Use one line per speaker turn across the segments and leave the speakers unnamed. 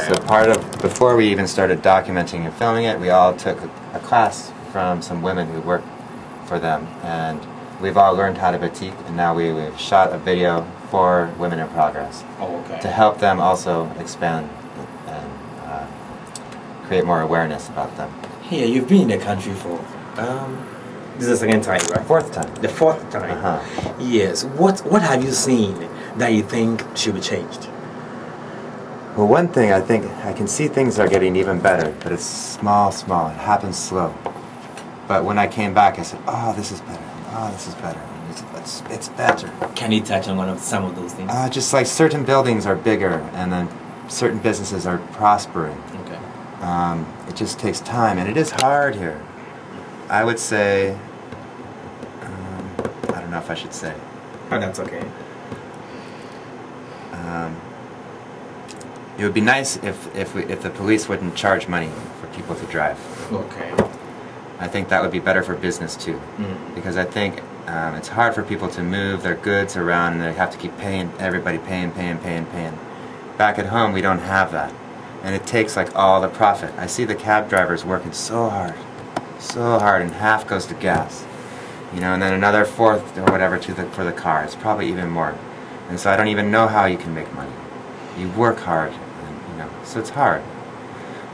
So before we even started documenting and filming it, we all took a class from some women who work for them, and we've all learned how to batik, and now we've shot a video for Women in Progress to help them also expand and create more awareness about them.
Yeah, you've been in the country for this is the second time, right?
Fourth time.
The fourth time. Yes. What have you seen that you think should be changed?
Well, one thing I think I can see things are getting even better, but it's small. It happens slow. But when I came back, I said, "Oh, this is better. Oh, this is better. It's better."
Can you touch on some of those things?
Just like certain buildings are bigger, and then certain businesses are prospering.
Okay.
It just takes time, and it is hard here. I would say, I don't know if I should say.
Oh, that's okay.
It would be nice if the police wouldn't charge money for people to drive.
Okay.
I think that would be better for business too, because I think it's hard for people to move their goods around, and they have to keep paying. Everybody paying. Back at home, we don't have that, and it takes like all the profit. I see the cab drivers working so hard, and half goes to gas, you know, and then another fourth or whatever for the car. It's probably even more, and so I don't even know how you can make money. You work hard, and, you know, so it's hard.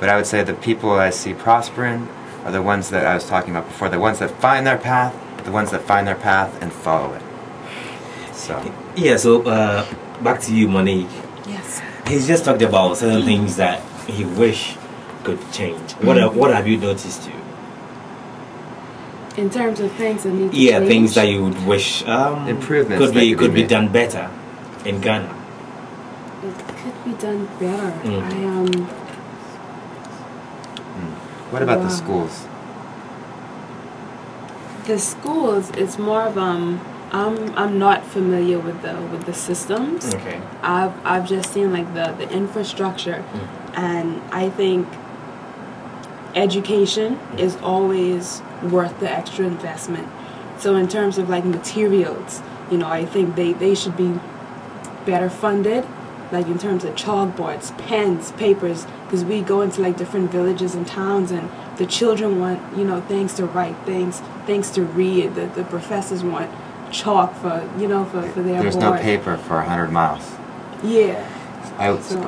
But I would say the people I see prospering are the ones that I was talking about before, the ones that find their path, and follow it. So. Yeah,
so back to you, Monique.
Yes.
He's just talked about certain things that he wish could change. What have you noticed too?
In terms of things that need to change?
Yeah, things that you would wish
improvements
could be done better in Ghana.
It could be done better.
What about the schools?
The schools, it's more of I'm not familiar with the systems.
Okay.
I've just seen like the infrastructure, and I think education is always worth the extra investment. So in terms of like materials, you know, I think they should be better funded. Like in terms of chalkboards, pens, papers, because we go into like different villages and towns, and the children want, you know, things to write, things to read. The professors want chalk for, you know, for their
There's
board.
no paper for 100 miles.
Yeah.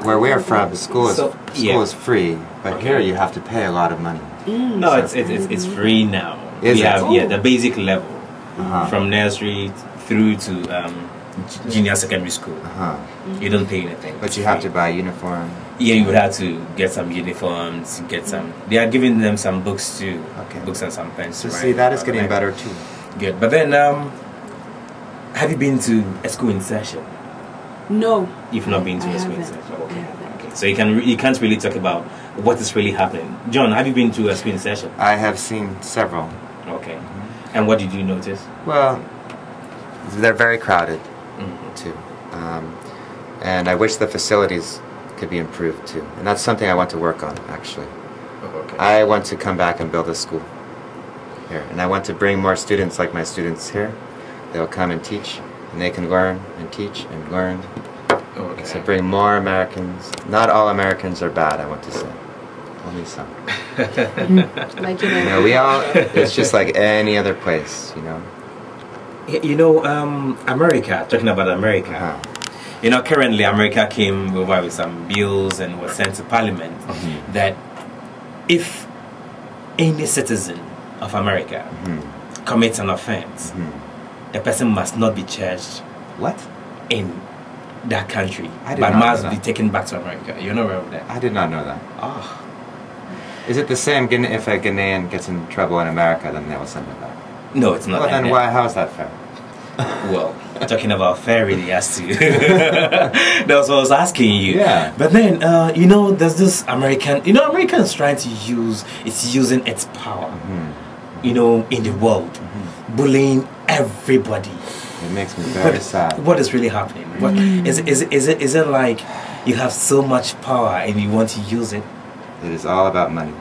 Where we're from, school is free, but here you have to pay a lot of money.
No, it's free now.
Is it?
The basic level from nursery through to junior secondary school. You don't pay anything.
But you have to buy uniform.
Yeah, you would have to get some uniforms, get some. They are giving them some books too. Okay. Books and some pens.
So see, that is getting better too.
Good. But then, have you been to a school in session?
No.
You've not been to a school in session. Okay. So you can't really talk about what is really happening. John, have you been to a school in session?
I have seen several.
Okay. And what did you notice?
Well, they're very crowded too, and I wish the facilities could be improved too. And that's something I want to work on actually.
Okay.
I want to come back and build a school here, and I want to bring more students like my students here. They'll come and teach, and they can learn and teach and learn.
Okay.
So bring more Americans. Not all Americans are bad, I want to say. Only some.
Like, you
know, we all, it's just like any other place, you know.
You know, America, talking about America, you know, currently America came over with some bills and was sent to Parliament that if any citizen of America commits an offense, the person must not be charged in that country, but must be taken back to America. You're not aware of that?
I did not know that. Oh. Is it the same if a Ghanaian gets in trouble in America, then they will send him back?
No, it's not.
Well, then why? How is that fair?
Well, talking about fair really has to. That's what I was asking you.
Yeah.
But then, you know, there's this American. You know, America is trying to using its power. You know, in the world, bullying everybody.
It makes me very sad.
What is really happening? What is it like? You have so much power and you want to use it?
It is all about money.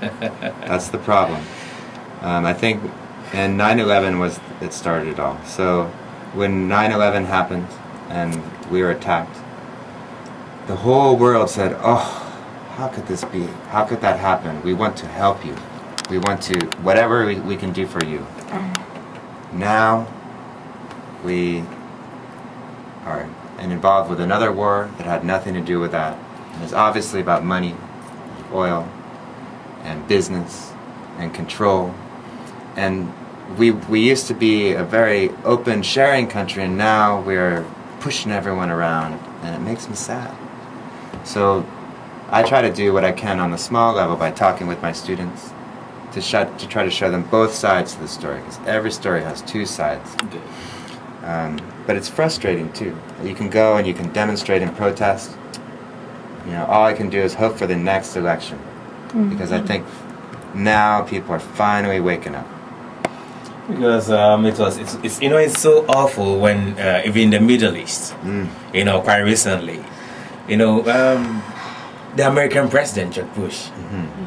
That's the problem. I think, and 9/11 it started it all. So when 9/11 happened and we were attacked, the whole world said, oh, how could this be? How could that happen? We want to help you. We want to, whatever we can do for you. Now, we are involved with another war that had nothing to do with that. It was obviously about money, oil, and business, and control. And we used to be a very open, sharing country, and now we're pushing everyone around, and it makes me sad. So I try to do what I can on the small level by talking with my students to try to show them both sides of the story, because every story has two sides. But it's frustrating too. You can go and you can demonstrate and protest. You know, all I can do is hope for the next election, because I think now people are finally waking up.
Because it's you know, it's so awful when even in the Middle East, you know, quite recently, you know, the American president George Bush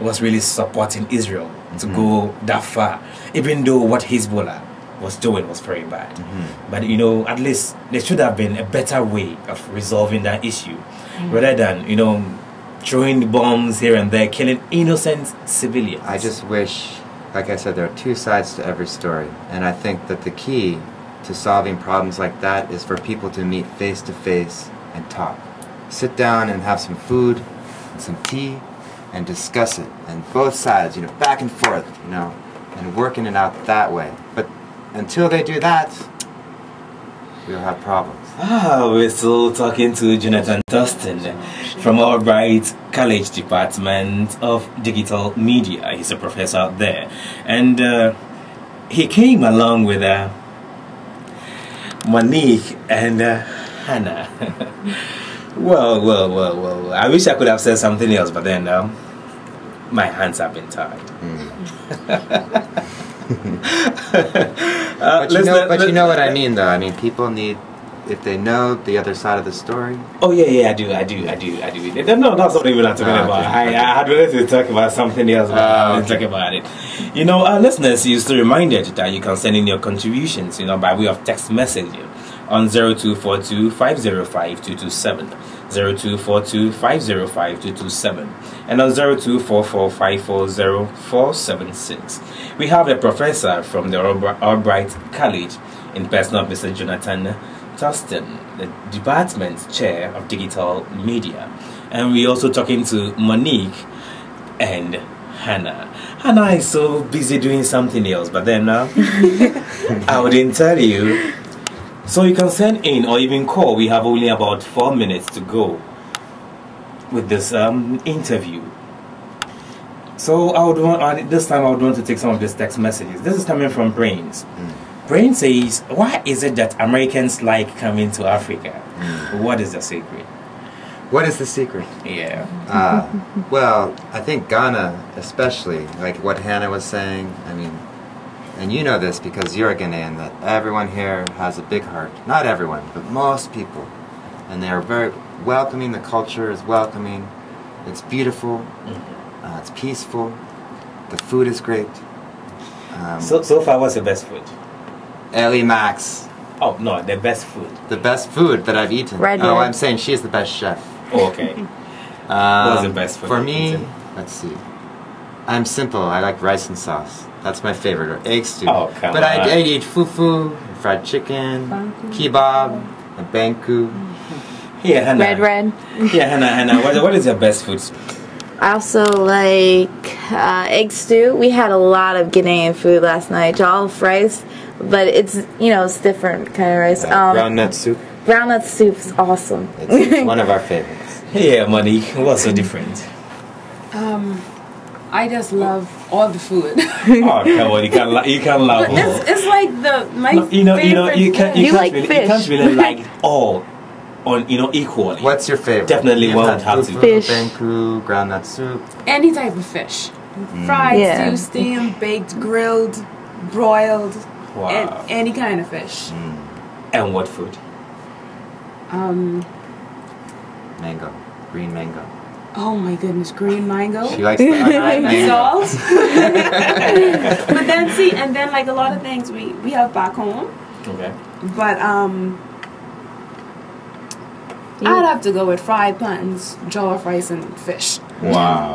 was really supporting Israel to go that far, even though what Hezbollah was doing was very bad. But you know, at least there should have been a better way of resolving that issue, rather than, you know, throwing bombs here and there, killing innocent civilians.
I just wish, like I said, there are two sides to every story, and I think that the key to solving problems like that is for people to meet face to face and talk. Sit down and have some food and some tea and discuss it, and both sides, you know, back and forth, you know, and working it out that way. But until they do that, we'll have problems.
We're still talking to Jonathan Thurston from Albright College Department of Digital Media. He's a professor out there, and he came along with Monique and Hannah. Well, I wish I could have said something else, but then my hands have been tied.
But you know what I mean, though. I mean, people need, if they know the other side of the story.
Oh yeah, I do. No, that's not even what I'm talking about.
Okay.
I had wanted to talk about something else, but I didn't talk about it. You know, our listeners, you're still reminded that you can send in your contributions, you know, by way of text messaging on 0242 505 227, 0242 505 227, and on 0244 540 476. We have a professor from the Albright College in person of Mr. Jonathan Thurston, the department chair of digital media, and we're also talking to Monique and Hannah. Hannah is so busy doing something else, but then I wouldn't tell you. So you can send in or even call. We have only about 4 minutes to go with this interview. So this time I would want to take some of these text messages. This is coming from Brains. Brain says, why is it that Americans like coming to Africa? What is the secret?
What is the secret?
Yeah.
Well, I think Ghana especially, like what Hannah was saying, I mean, and you know this because you're a Ghanaian, that everyone here has a big heart. Not everyone, but most people. And they are very welcoming. The culture is welcoming. It's beautiful. It's peaceful. The food is great.
So far, what's the best food?
Ellie Max.
Oh, no, the best food.
The best food that I've eaten.
Right.
Oh, I'm saying she is the best chef.
Oh, okay. What's the best food?
For me, let's see. I'm simple. I like rice and sauce. That's my favorite, or egg stew.
Oh, come
but
on.
I eat fufu, fried chicken, kebab, and banku.
Yeah, Hannah.
Red.
Yeah, Hannah. What is your best food?
I also like egg stew. We had a lot of Ghanaian food last night. Jollof rice, but it's, you know, it's different kind of rice.
Groundnut soup.
Groundnut soup's awesome.
It's one of our favorites.
Yeah, Monique. What's so different?
I just love all the food.
Oh, come on, you can't love all.
It's like my favorite.
You can't
like
really,
fish.
you can't really like it all on, you know, equally.
What's your favorite?
Definitely
You've
won't
had
have to.
fufu,
Fish.
banku, groundnut soup.
Any type of fish. Fried,
Yeah.
stew, steamed, baked, grilled, broiled,
Wow.
any kind of fish.
And what food?
Mango. Green mango.
Oh my goodness, green mango.
She likes the mango.
Salt. But then see, and then like a lot of things we have back home.
Okay.
But I'd have to go with fried buns, jollof rice, and fish.
Wow.